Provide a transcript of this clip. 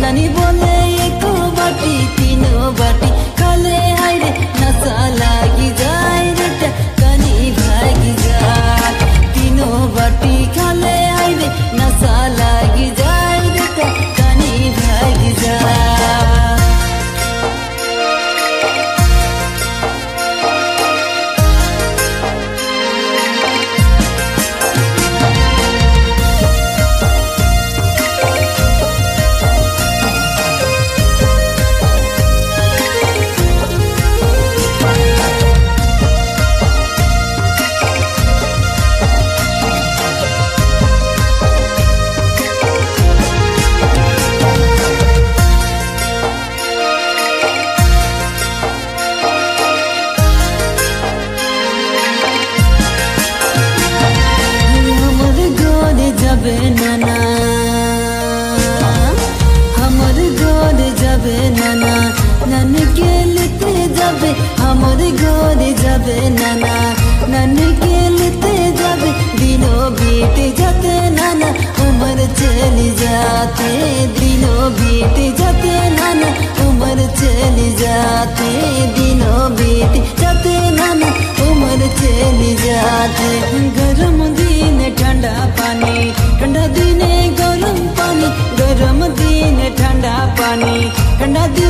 नानी बोले एको बाटी तीनों बाटी खाले हाय रे नशा लागी जाए रे टकनी भागी जाए तीनों बाटी खाले हाय रे नशा लागी जाए रे टकनी भागी जाए नाना हमर गोद जाबे नाना नन के लेते जाबे हमर गोद जाबे नाना नन के लेते जाबे दिनों बीत जाते नाना उम्र चली जाते दिनों बीत जाते नाना उम्र चली जाते दिनों बीत जाते नाना उम्र चली जाते गरम दिन ठंडा पानी ठंडा दिन गरम पानी गरम दिन ठंडा पानी ठंडा दिन